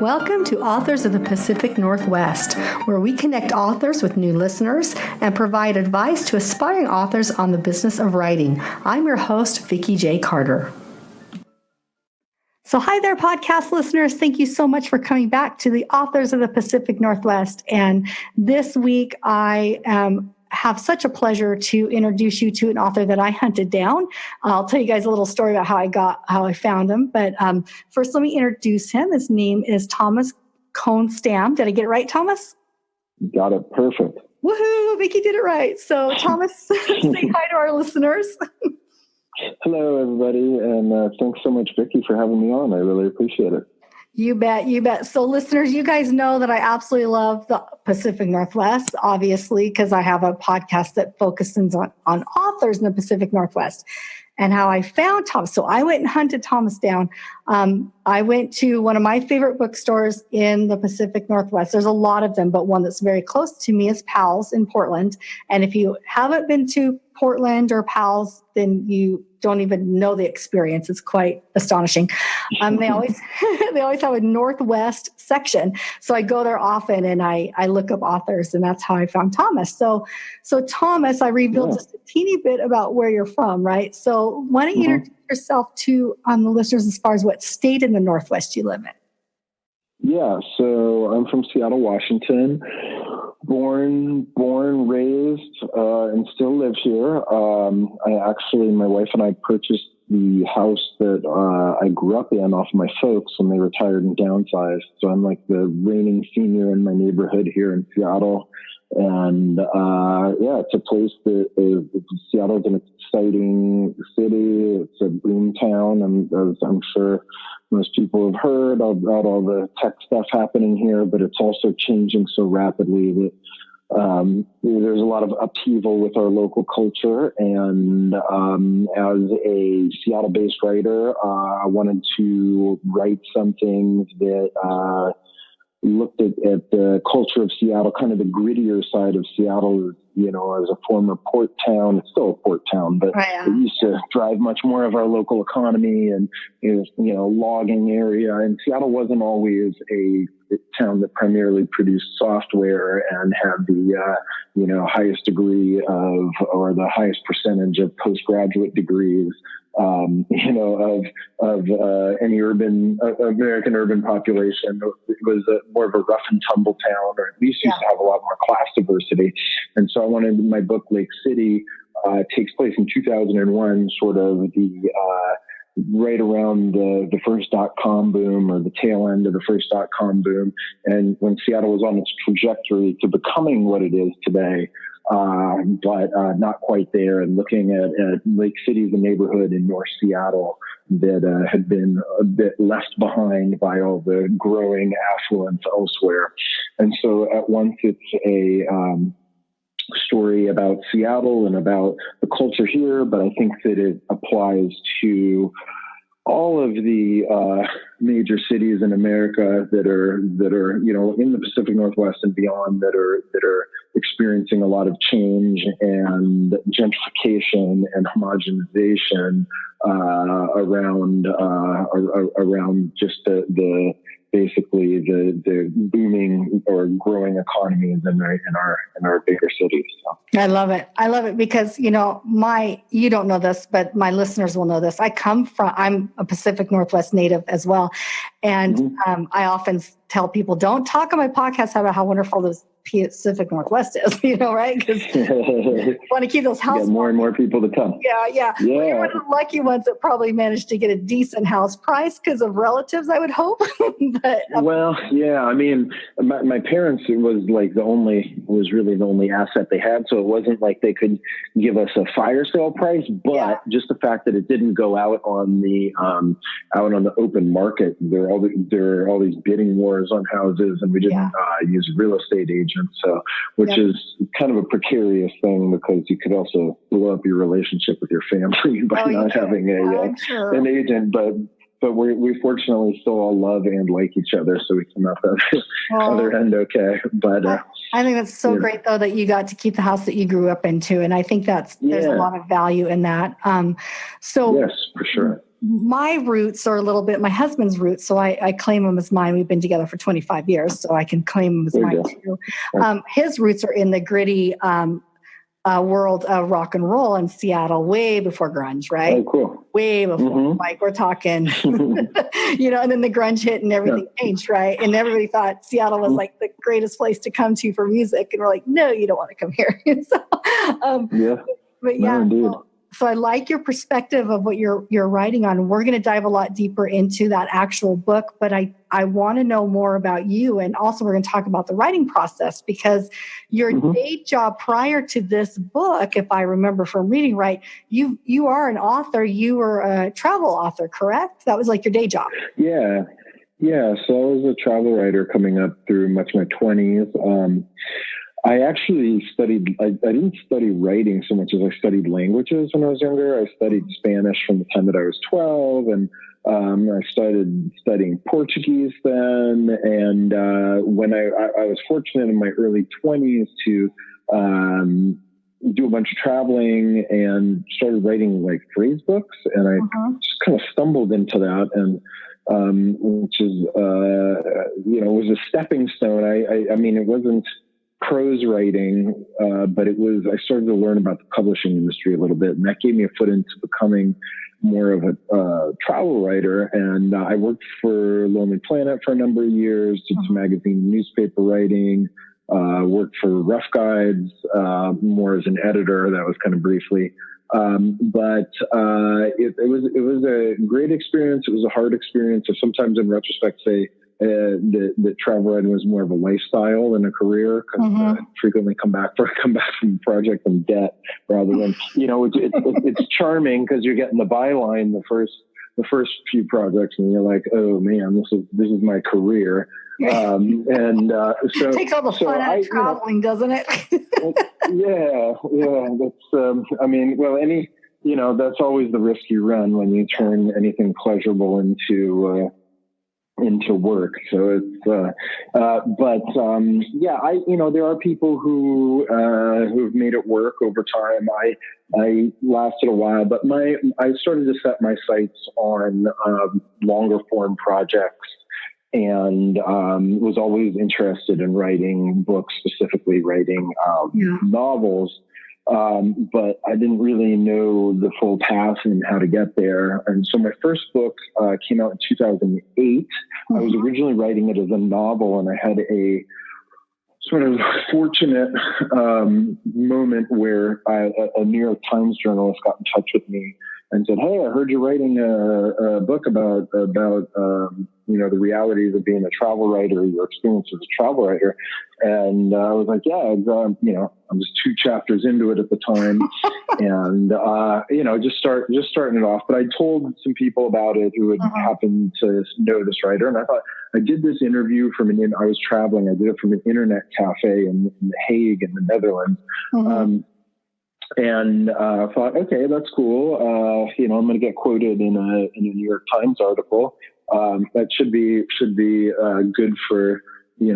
Welcome to Authors of the Pacific Northwest, where we connect authors with new listeners and provide advice to aspiring authors on the business of writing. I'm your host, Vikki J. Carter. So hi there, podcast listeners. Thank you so much for coming back to the Authors of the Pacific Northwest. And this week, I have such a pleasure to introduce you to an author that I hunted down. I'll tell you guys a little story about how I found him. But first, let me introduce him. His name is Thomas Kohnstamm. Did I get it right, Thomas? You got it perfect. Woohoo! Vikki did it right. So, Thomas, say hi to our listeners. Hello, everybody, and thanks so much, Vikki, for having me on. I really appreciate it. You bet, you bet. So listeners, you guys know that I absolutely love the Pacific Northwest, obviously, because I have a podcast that focuses on authors in the Pacific Northwest and how I found Thomas. So I went and hunted Thomas down. I went to one of my favorite bookstores in the Pacific Northwest. There's a lot of them, but one that's very close to me is Powell's in Portland. And if you haven't been to Portland or Powell's, then you don't even know the experience. It's quite astonishing. They always have a Northwest section. So I go there often and I look up authors, and that's how I found Thomas. So Thomas, I revealed just a teeny bit about where you're from, right? So why don't you introduce yourself to the listeners as far as what state in the Northwest you live in? Yeah, so I'm from Seattle, Washington. Born, raised, and still live here. My wife and I purchased the house that I grew up in off my folks when they retired and downsized. So I'm like the reigning senior in my neighborhood here in Seattle. And it's a place that Seattle's an exciting city. It's a boom town, and as I'm sure most people have heard about all the tech stuff happening here, but it's also changing so rapidly that there's a lot of upheaval with our local culture. And as a Seattle-based writer, I wanted to write something that looked at the culture of Seattle, kind of the grittier side of Seattle. As a former port town, it's still a port town, but it used to drive much more of our local economy and, logging area. And Seattle wasn't always a town that primarily produced software and had the, highest degree or the highest percentage of postgraduate degrees, of any American urban population. It was more of a rough and tumble town, or at least used to have a lot more class diversity. And so I wanted my book, Lake City, takes place in 2001, sort of the right around the first .com boom, or the tail end of the first .com boom, and when Seattle was on its trajectory to becoming what it is today, but not quite there. And looking at Lake City, the neighborhood in North Seattle that had been a bit left behind by all the growing affluence elsewhere. And so at once it's a story about Seattle and about the culture here, but I think that it applies to all of the major cities in America that are in the Pacific Northwest and beyond that are experiencing a lot of change and gentrification and homogenization around just the basically the booming or growing economies in our bigger cities. So. I love it because, you don't know this, but my listeners will know this. I'm a Pacific Northwest native as well. And I often tell people, don't talk on my podcast about how wonderful this Pacific Northwest is, right? Because want to keep those houses. Get more and more people to come. Yeah. Well, you're one of the lucky ones that probably managed to get a decent house price because of relatives, I would hope. But I mean, my parents, it was really the only asset they had, so it wasn't like they could give us a fire sale price. But just the fact that it didn't go out on the open market, there are all these bidding wars on houses, and we didn't use real estate agents. So, which is kind of a precarious thing because you could also blow up your relationship with your family by not having an agent. But we fortunately still all love and like each other, so we came out the other end okay. But I think that's so great, though, that you got to keep the house that you grew up into, and I think there's a lot of value in that. Yes, for sure. my roots are a little bit my husband's roots, so I claim them as mine. We've been together for 25 years, so I can claim them as mine too. His roots are in the gritty world of rock and roll in Seattle, way before grunge, right? Oh, cool. Way before, like we're talking, and then the grunge hit and everything changed, right? And everybody thought Seattle was like the greatest place to come to for music, and we're like, no, you don't want to come here. So I like your perspective of what you're writing on. We're going to dive a lot deeper into that actual book, but I want to know more about you. And also we're going to talk about the writing process, because your day job prior to this book, if I remember from reading right, you are an author. You were a travel author, correct? That was like your day job. Yeah. So I was a travel writer coming up through much of my 20s. I actually studied, I didn't study writing so much as I studied languages when I was younger. I studied Spanish from the time that I was 12, and I started studying Portuguese then. And when I was fortunate in my early 20s to do a bunch of traveling and started writing like phrase books, and I just kind of stumbled into that, and which is, was a stepping stone. I mean, it wasn't prose writing, but I started to learn about the publishing industry a little bit, and that gave me a foot into becoming more of a travel writer. And I worked for Lonely Planet for a number of years, did some magazine and newspaper writing, worked for Rough Guides, more as an editor. That was kind of briefly. But it was a great experience. It was a hard experience. I sometimes in retrospect say that travel writing was more of a lifestyle than a career, because I frequently come back from a project in debt rather than, it's charming because you're getting the byline the first few projects, and you're like, oh man, this is my career. So it takes all the fun out of traveling, doesn't it? That's that's always the risk you run when you turn anything pleasurable into work. So it's, there are people who've made it work over time. I lasted a while, but I started to set my sights on longer form projects, and was always interested in writing books, specifically writing novels. But I didn't really know the full path and how to get there. And so my first book came out in 2008. I was originally writing it as a novel, and I had a sort of fortunate moment where a New York Times journalist got in touch with me and said, "Hey, I heard you're writing a book about the realities of being a travel writer, your experience as a travel writer." And I was like, "Yeah, I'm just 2 chapters into it at the time," and just starting it off. But I told some people about it who had happened to know this writer, and I thought I did this interview I was traveling. I did it from an internet cafe in The Hague in the Netherlands. And I thought, okay, that's cool. I'm going to get quoted in a New York Times article. That should be good for a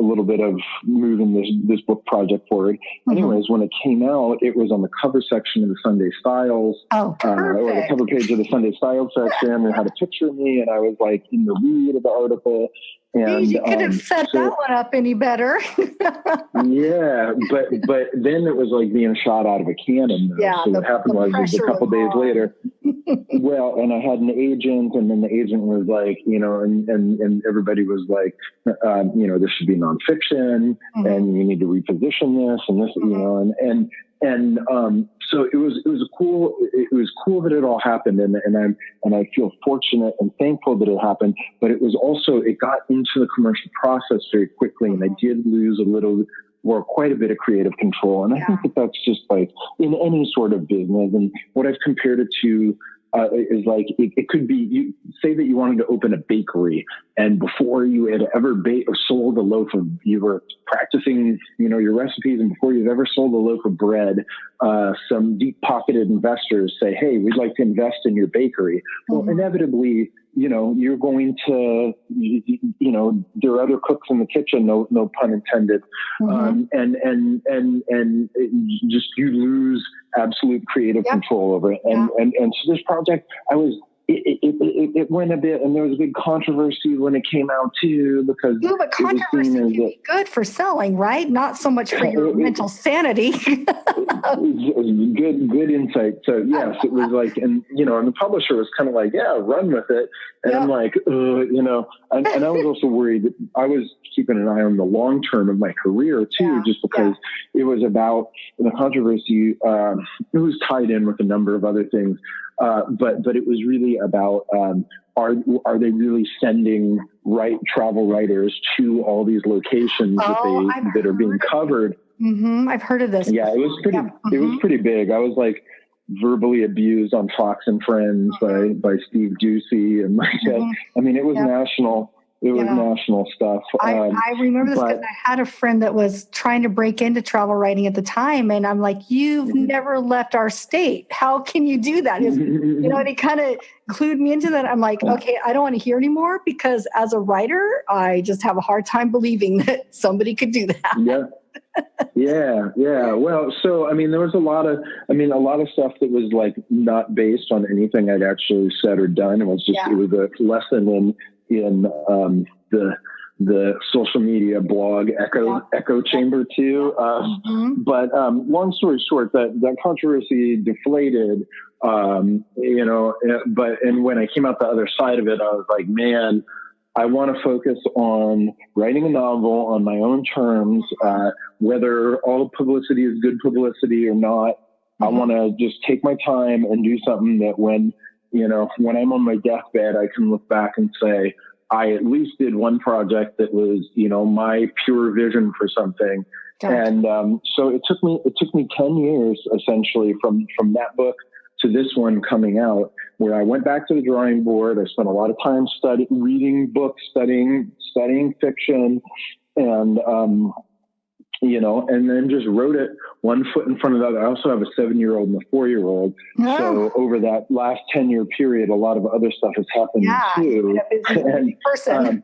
little bit of moving this book project forward. Anyways, when it came out, it was on the cover section of the Sunday Styles, or the cover page of the Sunday Styles section. It had a picture of me, and I was like in the lead of the article. And you could have set that one up any better. Yeah, but then it was like being shot out of a cannon. Though. Yeah, so what happened was a couple days later. Well, and I had an agent, and then the agent was like, and everybody was like, this should be nonfiction, and you need to reposition this and this, so it was cool that it all happened, and I feel fortunate and thankful that it happened. But it was also, it got into the commercial process very quickly, and I did lose quite a bit of creative control. And I think that that's just like in any sort of business. And what I've compared it to is like, it could be, you say that you wanted to open a bakery, and before you had ever sold a loaf of, you were practicing, your recipes, and before you've ever sold a loaf of bread, some deep pocketed investors say, "Hey, we'd like to invest in your bakery." Well, inevitably, you're going to, there are other cooks in the kitchen, no pun intended. And you lose absolute creative control over it. And so this project, it went a bit, and there was a big controversy when it came out too, because but controversy can be good for selling, right? Not so much for your mental sanity. Good insight. So yes, it was like, and the publisher was kind of like, yeah, run with it. And I'm like, and I was also worried that I was keeping an eye on the long term of my career too, just because it was about the controversy. It was tied in with a number of other things. But it was really about, are they really sending travel writers to all these locations that are being covered? Mm-hmm. I've heard of this. Yeah, it was pretty. It was pretty big. I was like verbally abused on Fox and Friends by Steve Ducey, and I mean, it was national. It was national stuff. I remember this because I had a friend that was trying to break into travel writing at the time. And I'm like, you've never left our state. How can you do that? And he kind of clued me into that. I'm like, okay, I don't want to hear anymore, because as a writer, I just have a hard time believing that somebody could do that. Yeah. Well, so, I mean, there was a lot of stuff that was like not based on anything I'd actually said or done. It was just, it was a lesson in the social media blog echo chamber too. But long story short, that controversy deflated, and when I came out the other side of it, I was like, man, I want to focus on writing a novel on my own terms, whether all publicity is good publicity or not. I want to just take my time and do something that when I'm on my deathbed, I can look back and say, I at least did one project that was, my pure vision for something. Gotcha. And so it took me 10 years essentially from that book to this one coming out, where I went back to the drawing board. I spent a lot of time reading books, studying fiction, and and then just wrote it one foot in front of the other. I also have a 7-year-old and a 4-year-old. Oh. So over that last 10-year period, a lot of other stuff has happened too. And, person.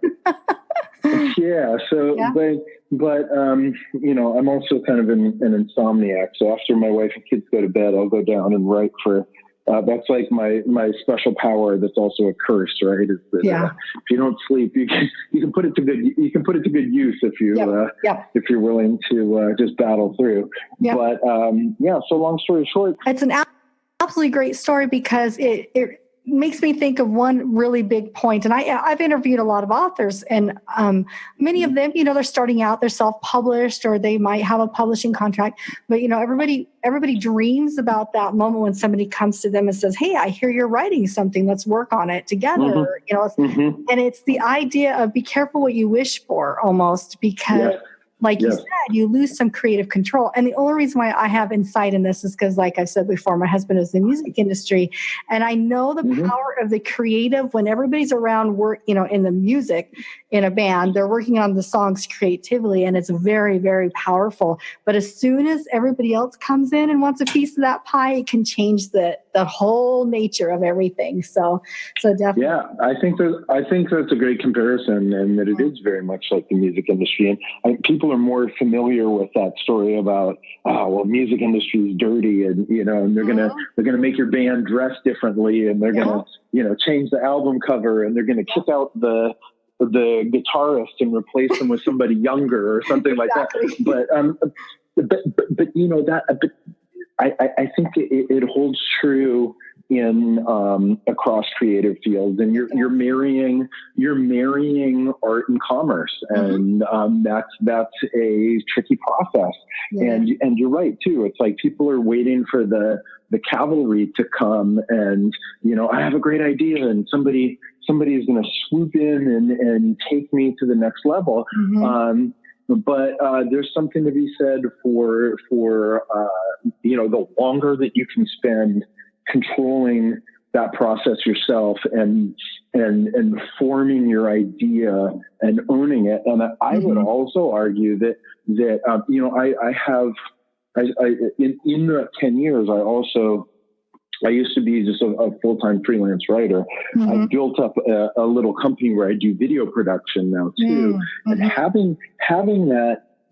But I'm also kind of an insomniac. So after my wife and kids go to bed, I'll go down and write for. That's like my special power. That's also a curse, right? Is that, if you don't sleep, you can put it to good use if if you're willing to just battle through. Yep. But so long story short, it's an absolutely great story because it makes me think of one really big point. And I've interviewed a lot of authors, and many of them, they're starting out, they're self-published, or they might have a publishing contract. But, everybody dreams about that moment when somebody comes to them and says, hey, I hear you're writing something. Let's work on it together. And it's the idea of be careful what you wish for almost, because like you said, you lose some creative control. And the only reason why I have insight in this is because, like I've said before, my husband is in the music industry. And I know the power of the creative when everybody's around work, in the music, in a band, they're working on the songs creatively, and it's very, very powerful. But as soon as everybody else comes in and wants a piece of that pie, it can change the whole nature of everything. So definitely. Yeah, I think that's a great comparison, and that it is very much like the music industry. And people are more familiar with that story about, music industry is dirty, and and they're gonna make your band dress differently, and they're gonna change the album cover, and they're gonna kick out the guitarist and replace them with somebody younger or something like that. But I think it holds true in across creative fields, and you're marrying art and commerce, and that's a tricky process. And you're right too. It's like people are waiting for the cavalry to come, and I have a great idea, and somebody is going to swoop in and take me to the next level. But there's something to be said for the longer that you can spend controlling that process yourself and forming your idea and owning it. And I would also argue that in the 10 years, I used to be just a full-time freelance writer. I built up a little company where I do video production now too. And having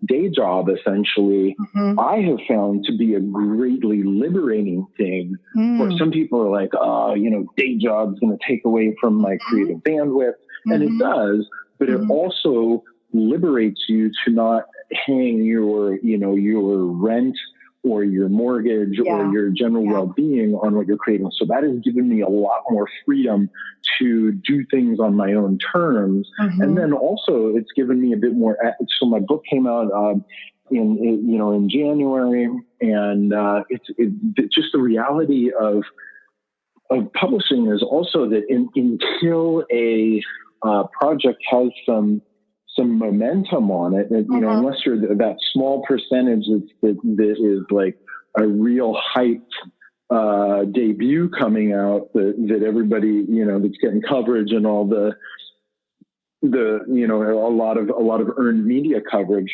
day job, essentially, I have found to be a greatly liberating thing. For some people are like, oh, day job's going to take away from my creative bandwidth. And it does, but it also liberates you to not hang your rent or your mortgage or your general well-being on what you're creating. So that has given me a lot more freedom to do things on my own terms. And then also it's given me a bit more. So my book came out in January, and it's just the reality of publishing is also that until a project has some momentum on it, unless you're that small percentage that is like a real hyped debut coming out that everybody, that's getting coverage and all the a lot of earned media coverage.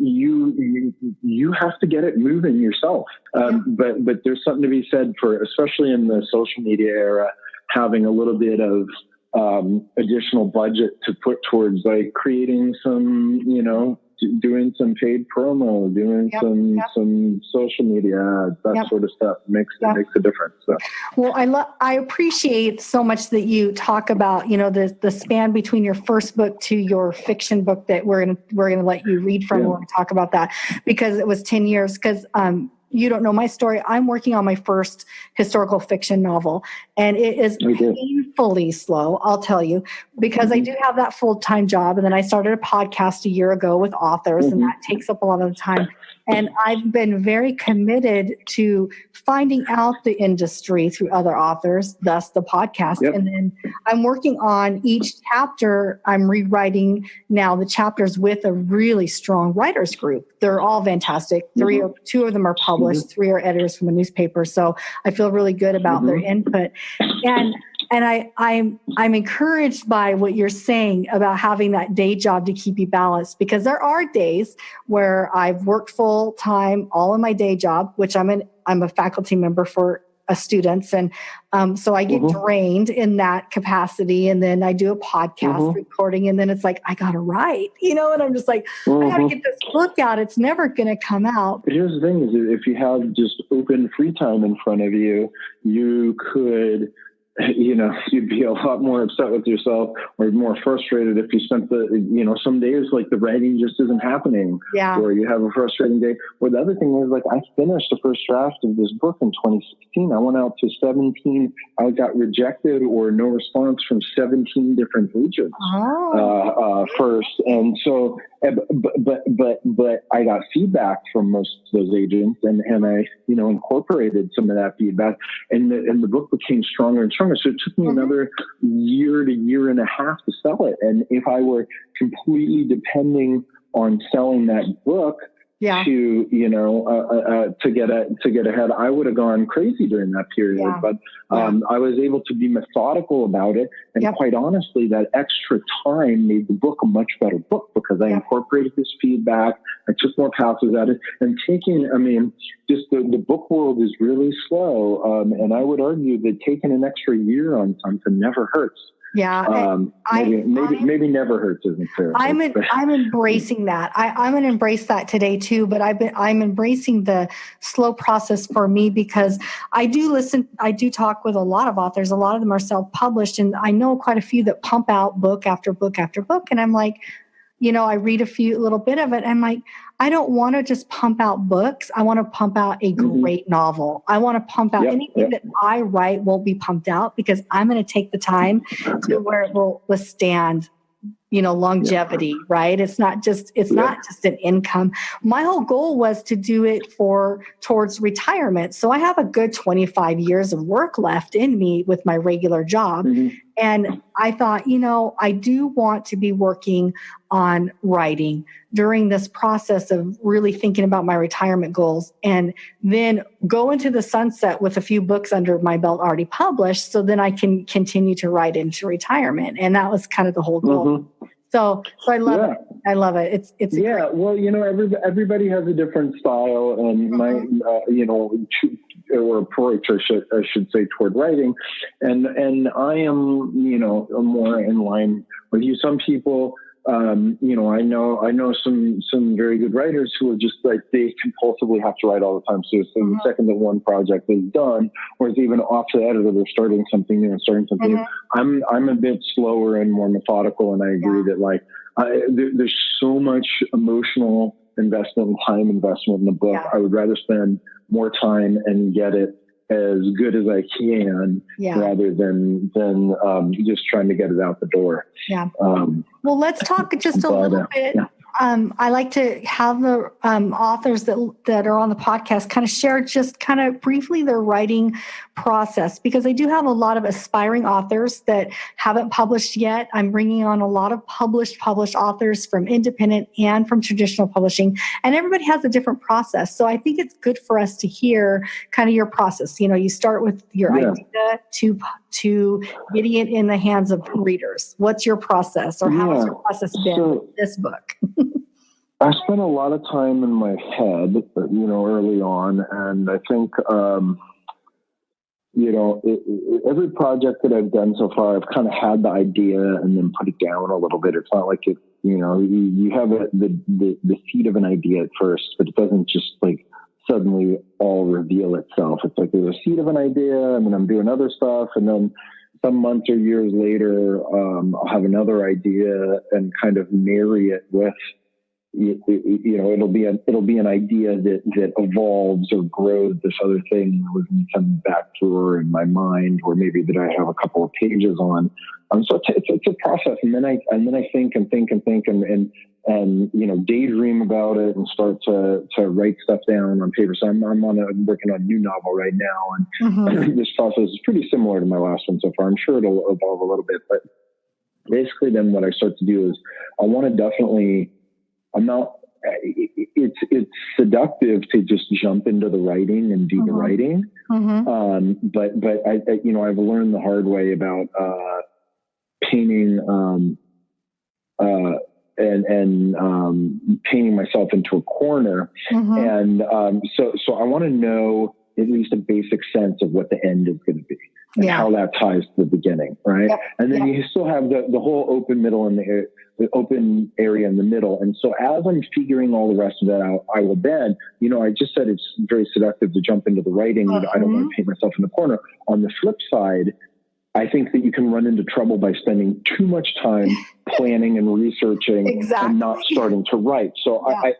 You have to get it moving yourself. But there's something to be said for, especially in the social media era, having a little bit of additional budget to put towards like creating some, doing some paid promo, doing some social media ads, that sort of stuff makes a difference. So. Well, I appreciate so much that you talk about, the span between your first book to your fiction book that we're gonna let you read from. We're gonna talk about that because it was 10 years. Because you don't know my story. I'm working on my first historical fiction novel, and it is painfully slow, I'll tell you, because I do have that full-time job, and then I started a podcast a year ago with authors, and that takes up a lot of the time. And I've been very committed to finding out the industry through other authors, thus the podcast. And then I'm working on each chapter. I'm rewriting now the chapters with a really strong writers group. They're all fantastic. Two of them are published. 3 are editors from a newspaper. So I feel really good about their input. And I'm encouraged by what you're saying about having that day job to keep you balanced, because there are days where I've worked full time, all in my day job, which I'm a faculty member for students. And so I get drained in that capacity. And then I do a podcast recording, and then it's like, I got to write, and I'm just like, I got to get this book out. It's never going to come out. But here's the thing is, if you have just open free time in front of you, you could, you'd be a lot more upset with yourself or more frustrated if you spent some days like the writing just isn't happening, or you have a frustrating day. Or the other thing is, like, I finished the first draft of this book in 2016. I went out to 17. I got rejected or no response from 17 different agents first. And so, but I got feedback from most of those agents, and I, incorporated some of that feedback, and the book became stronger and stronger. So it took me another year to year and a half to sell it. And if I were completely depending on selling that book to get ahead, I would have gone crazy during that period. But I was able to be methodical about it, and quite honestly, that extra time made the book a much better book, because I incorporated this feedback. I took more passes at it, and just the book world is really slow, and I would argue that taking an extra year on something never hurts. Maybe never hurts isn't fair. I'm embracing that. I'm going to embrace that today too. But I'm embracing the slow process for me, because I do talk with a lot of authors. A lot of them are self-published, and I know quite a few that pump out book after book after book. And I'm like, I read a little bit of it. And I'm like, I don't want to just pump out books. I want to pump out a great novel. I want to pump out anything that I write won't be pumped out, because I'm going to take the time to where it will withstand, longevity, right? It's not just an income. My whole goal was to do it towards retirement. So I have a good 25 years of work left in me with my regular job. And I thought, I do want to be working on writing during this process of really thinking about my retirement goals, and then go into the sunset with a few books under my belt already published, so then I can continue to write into retirement. And that was kind of the whole goal. So I love it. I love it. It's well, everybody has a different style, and my or approach, I should say, toward writing, and I am more in line with you. Some people I know some very good writers who are just like, they compulsively have to write all the time. So the second that one project is done, or it's even off the editor, they're starting something new. I'm a bit slower and more methodical, and I agree that like there's so much emotional investment and time investment in the book. I would rather spend more time and get it as good as I can, rather than just trying to get it out the door. Yeah. Well, let's talk just a little bit. I like to have the authors that are on the podcast kind of share just kind of briefly their writing process, because I do have a lot of aspiring authors that haven't published yet. I'm bringing on a lot of published authors from independent and from traditional publishing, and everybody has a different process. So I think it's good for us to hear kind of your process. You start with your idea to getting it in the hands of readers. What's your process, or how has your process been with this book? I spent a lot of time in my head, early on, and I think, every project that I've done so far, I've kind of had the idea and then put it down a little bit. It's not like it, you have the seed of an idea at first, but it doesn't just like suddenly all reveal itself. It's like there's a seed of an idea, and then I'm doing other stuff, and then some months or years later, I'll have another idea and kind of marry it with, it'll be an idea that evolves or grows this other thing that was coming back through in my mind, or maybe that I have a couple of pages on. So it's a process, and then I think and daydream about it and start to write stuff down on paper. So I'm working on a new novel right now, and this process is pretty similar to my last one so far. I'm sure it'll evolve a little bit, but basically then what I start to do is I want to definitely. It's seductive to just jump into the writing and do the writing. But I've learned the hard way about painting and painting myself into a corner. And so I want to know at least a basic sense of what the end is going to be. And how that ties to the beginning, right? And then you still have the whole open middle and the open area in the middle. And so as I'm figuring all the rest of that out, I will then, I just said it's very seductive to jump into the writing. I don't want to paint myself in the corner. On the flip side, I think that you can run into trouble by spending too much time planning and researching and not starting to write. So I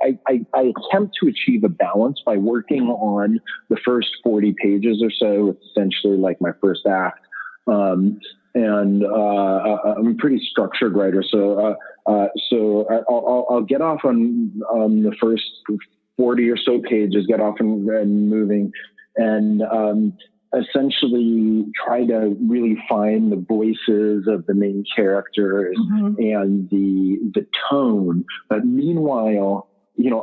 attempt to achieve a balance by working on the first 40 pages or so. It's essentially like my first act. And I'm a pretty structured writer. So I'll get off on the first 40 or so pages, get off and moving, and essentially try to really find the voices of the main characters and the tone. But meanwhile,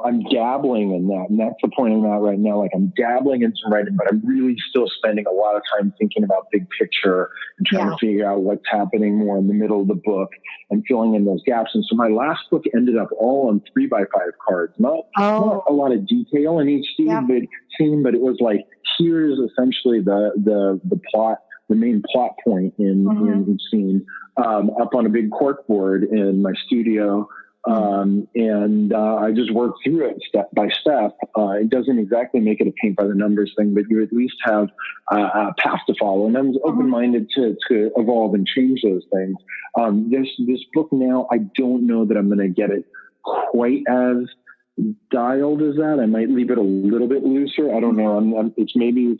I'm dabbling in that. And that's the point I'm at right now. Like I'm dabbling in some writing, but I'm really still spending a lot of time thinking about big picture and trying to figure out what's happening more in the middle of the book and filling in those gaps. And so my last book ended up all on 3x5 cards, not a lot of detail in each scene, but it was like, here's essentially the plot, the main plot point in each scene, up on a big cork board in my studio. And I just work through it step by step. It doesn't exactly make it a paint by the numbers thing, but you at least have a path to follow. And I'm open-minded to evolve and change those things. This book now, I don't know that I'm going to get it quite as dialed as that. I might leave it a little bit looser. I don't know. Maybe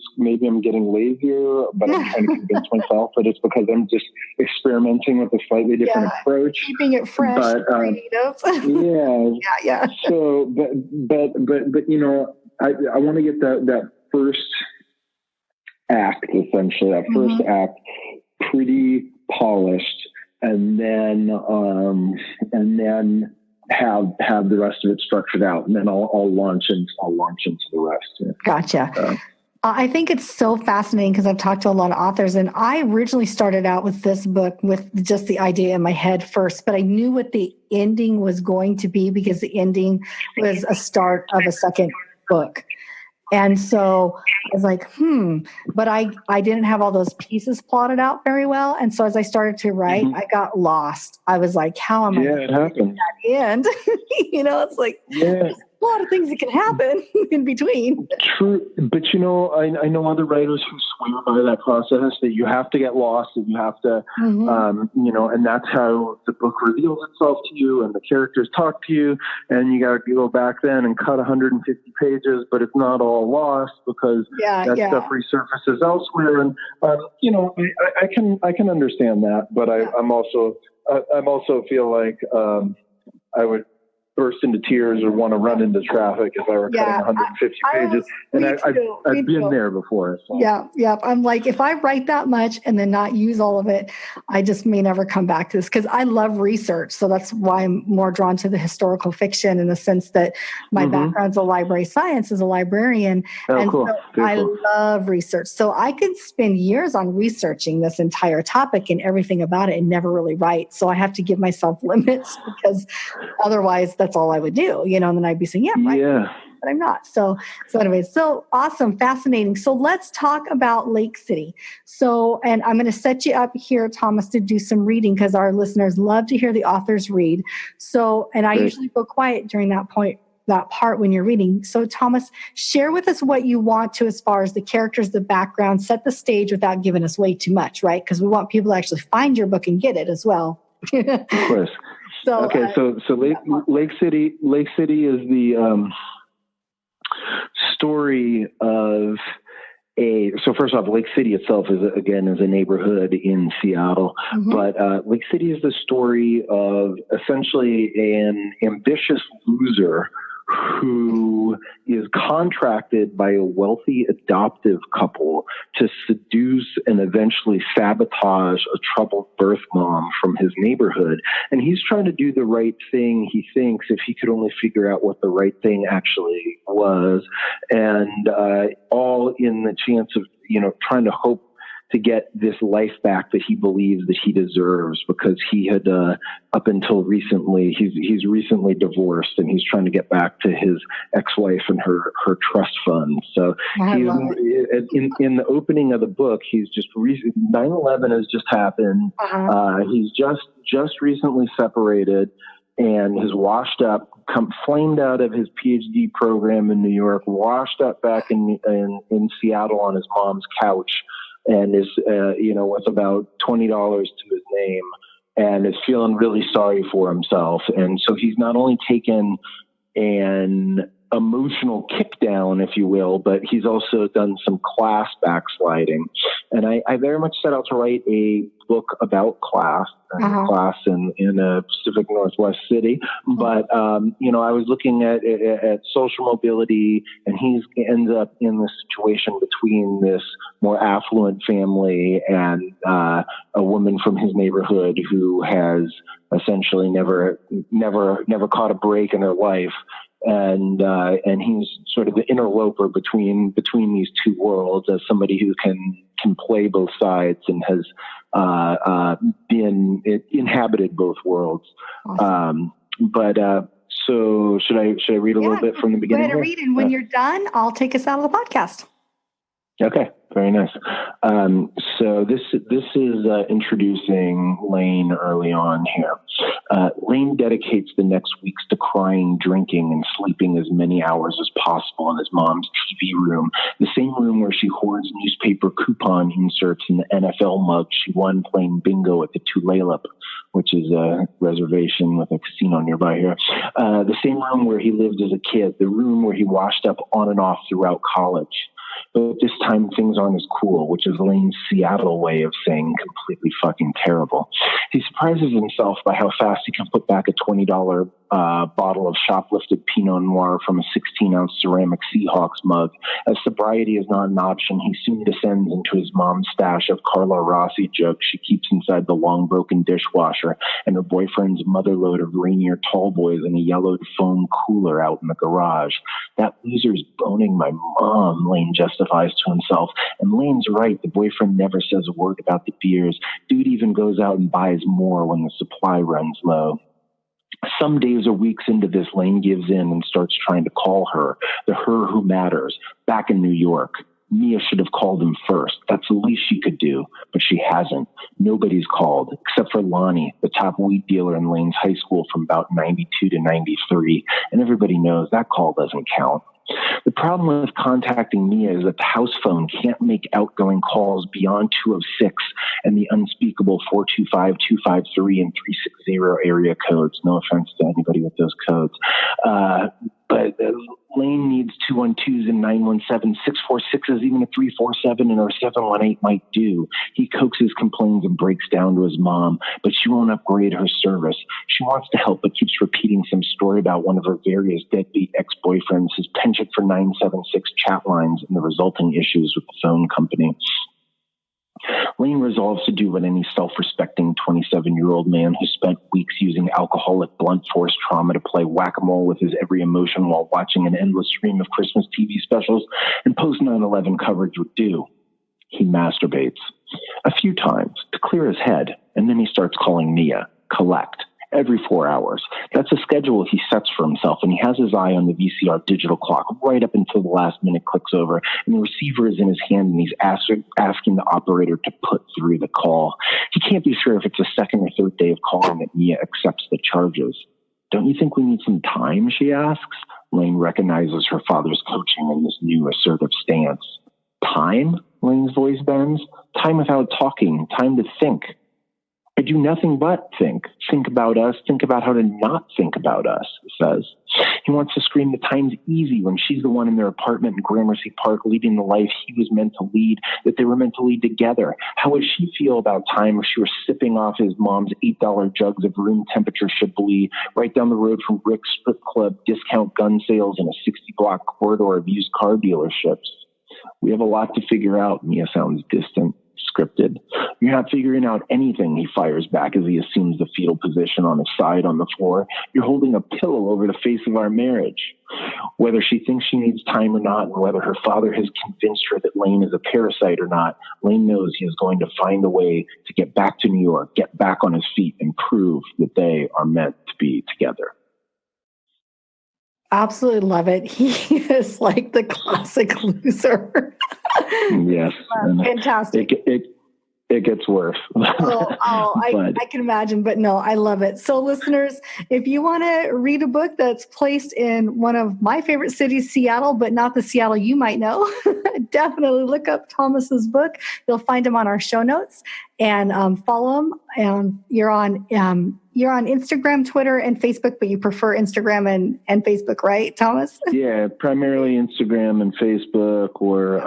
I'm getting lazier, but I'm trying to convince myself that it's because I'm just experimenting with a slightly different approach, keeping it fresh, but, creative. Yeah. So, but I want to get that first act, essentially, that first act pretty polished, and then have the rest of it structured out, and then I'll launch into the rest. Yeah. Gotcha. I think it's so fascinating because I've talked to a lot of authors, and I originally started out with this book with just the idea in my head first, but I knew what the ending was going to be because the ending was a start of a second book. And so I was like, but I didn't have all those pieces plotted out very well. And so as I started to write, I got lost. I was like, how am I it happens. at the end? It's like, there's a lot of things that can happen in between. True. But, I know other writers who swear by that process, that you have to get lost, that you have to, and that's how the book reveals itself to you and the characters talk to you. And you got to go back then and cut 150 pages, but it's not all lost because that stuff resurfaces elsewhere. And, I can understand that, but I'm also feel like I would burst into tears or want to run into traffic if I were cutting 150 pages. And I've been there before. So. Yeah. I'm like, if I write that much and then not use all of it, I just may never come back to this, because I love research. So that's why I'm more drawn to the historical fiction, in the sense that my background's a library science, as a librarian. Oh, cool. So I love research. So I could spend years on researching this entire topic and everything about it and never really write. So I have to give myself limits, because otherwise that's all I would do, and then I'd be saying, but I'm not. So anyways, so awesome. Fascinating. So let's talk about Lake City. So, and I'm going to set you up here, Thomas, to do some reading, because our listeners love to hear the authors read. So, and I usually go quiet during that part when you're reading. So Thomas, share with us what you want to, as far as the characters, the background, set the stage without giving us way too much, right? Because we want people to actually find your book and get it as well. Of course. So Lake City is the story of so first off, Lake City itself is a neighborhood in Seattle, but Lake City is the story of essentially an ambitious loser who is contracted by a wealthy adoptive couple to seduce and eventually sabotage a troubled birth mom from his neighborhood. And he's trying to do the right thing, he thinks, if he could only figure out what the right thing actually was. And all in the chance of, trying to hope to get this life back that he believes that he deserves, because he had, up until recently, he's recently divorced, and he's trying to get back to his ex-wife and her trust fund. So in the opening of the book, he's just 9/11 has just happened. He's just recently separated, and has washed up, flamed out of his PhD program in New York, washed up back in Seattle on his mom's couch, and is, with about $20 to his name, and is feeling really sorry for himself. And so he's not only taken an emotional kick down, if you will, but he's also done some class backsliding. And I very much set out to write a book about class, class in a Pacific Northwest city. But, I was looking at social mobility, and he ends up in this situation between this more affluent family and a woman from his neighborhood who has essentially never caught a break in her life. And he's sort of the interloper between these two worlds, as somebody who can play both sides and has inhabited both worlds. Awesome. So should I read a little bit from the beginning? Go ahead and read, and when you're done, I'll take us out of the podcast. Okay, very nice. So this is introducing Lane early on here. Lane dedicates the next weeks to crying, drinking, and sleeping as many hours as possible in his mom's TV room, the same room where she hoards newspaper coupon inserts in the NFL mug she won playing bingo at the Tulalip, which is a reservation with a casino nearby here. The same room where he lived as a kid, the room where he washed up on and off throughout college. But this time things aren't as cool, which is Lane's Seattle way of saying completely fucking terrible. He surprises himself by how fast he can put back a $20 bottle of shoplifted Pinot Noir from a 16-ounce ceramic Seahawks mug. As sobriety is not an option, he soon descends into his mom's stash of Carla Rossi jugs she keeps inside the long broken dishwasher, and her boyfriend's motherload of Rainier tall boys in a yellowed foam cooler out in the garage. That loser's boning my mom, Lane justifies to himself. And Lane's right, the boyfriend never says a word about the beers. Dude even goes out and buys more when the supply runs low. Some days or weeks into this, Lane gives in and starts trying to call her, the her who matters, back in New York. Mia should have called him first. That's the least she could do, but she hasn't. Nobody's called, except for Lonnie, the top weed dealer in Lane's high school from about 92 to 93, and everybody knows that call doesn't count. The problem with contacting Mia is that the house phone can't make outgoing calls beyond 206 and the unspeakable 425, 253, and 360 area codes. No offense to anybody with those codes. But Lane needs 212s and 917, 646s, even a 347 and or 718 might do. He coaxes, complains, and breaks down to his mom, but she won't upgrade her service. She wants to help, but keeps repeating some story about one of her various deadbeat ex-boyfriends, his penchant for 976 chat lines, and the resulting issues with the phone company. Lane resolves to do what any self-respecting 27-year-old man who spent weeks using alcoholic blunt force trauma to play whack-a-mole with his every emotion while watching an endless stream of Christmas TV specials and post-9/11 coverage would do. He masturbates a few times to clear his head, and then he starts calling Mia, collect, every 4 hours. That's a schedule he sets for himself, and he has his eye on the VCR digital clock right up until the last minute clicks over, and the receiver is in his hand, and he's asking the operator to put through the call. He can't be sure if it's the second or third day of calling that Mia accepts the charges. Don't you think we need some time, she asks. Lane recognizes her father's coaching in this new assertive stance. Time? Lane's voice bends. Time without talking, time to think. I do nothing but think. Think about us. Think about how to not think about us, he says. He wants to scream the time's easy when she's the one in their apartment in Gramercy Park leading the life he was meant to lead, that they were meant to lead together. How would she feel about time if she were sipping off his mom's $8 jugs of room temperature Chablis right down the road from Rick's strip club, discount gun sales, and a 60-block corridor of used car dealerships? We have a lot to figure out. Mia sounds distant. Scripted. You're not figuring out anything, he fires back as he assumes the fetal position on his side on the floor. You're holding a pillow over the face of our marriage. Whether she thinks she needs time or not, and whether her father has convinced her that Lane is a parasite or not, Lane knows he is going to find a way to get back to New York, get back on his feet, and prove that they are meant to be together. Absolutely love it. He is like the classic loser. Yes. Fantastic. It gets worse. I can imagine, but no, I love it. So listeners, if you want to read a book that's placed in one of my favorite cities, Seattle, but not the Seattle you might know, definitely look up Thomas's book. You'll find him on our show notes and follow him. And you're on Instagram, Twitter, and Facebook, but you prefer Instagram and Facebook, right, Thomas? Yeah, primarily Instagram and Facebook, or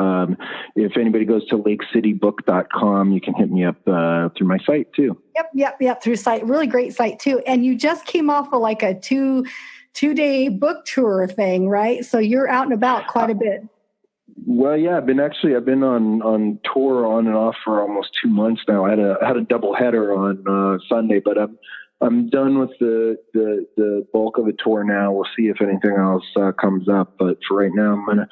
if anybody goes to lakecitybook.com, you can hit me up through my site too. Yep, through site. Really great site too. And you just came off of like a two-day book tour thing, right? So you're out and about quite a bit. Well, yeah, I've been on tour on and off for almost 2 months now. I had a double header on Sunday, but I'm done with the bulk of the tour now. We'll see if anything else comes up, but for right now, I'm gonna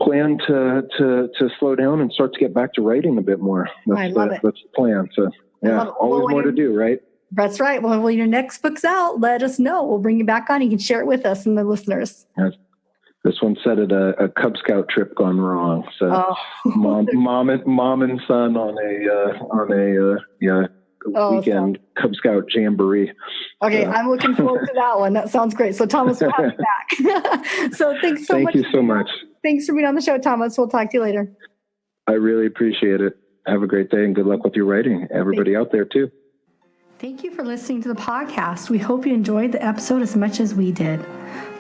plan to slow down and start to get back to writing a bit more. I love it. That's the plan. So yeah, always more to do, right? That's right. Well, when your next book's out, let us know. We'll bring you back on. You can share it with us and the listeners. Yes. This one said at a Cub Scout trip gone wrong. So mom and son on a weekend Cub Scout jamboree. Okay, I'm looking forward to that one. That sounds great. So Thomas, we'll have you back. So thanks so much. Thank you so much. Thanks for being on the show, Thomas. We'll talk to you later. I really appreciate it. Have a great day and good luck with your writing. Everybody out there too. Thank you for listening to the podcast. We hope you enjoyed the episode as much as we did.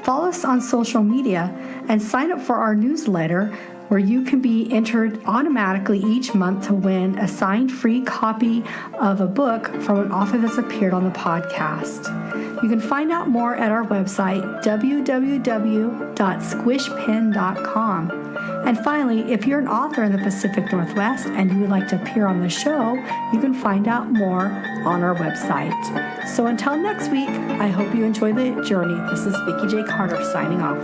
Follow us on social media and sign up for our newsletter, where you can be entered automatically each month to win a signed free copy of a book from an author that's appeared on the podcast. You can find out more at our website, www.squishpen.com. And finally, if you're an author in the Pacific Northwest and you would like to appear on the show, you can find out more on our website. So until next week, I hope you enjoy the journey. This is Vikki J. Carter signing off.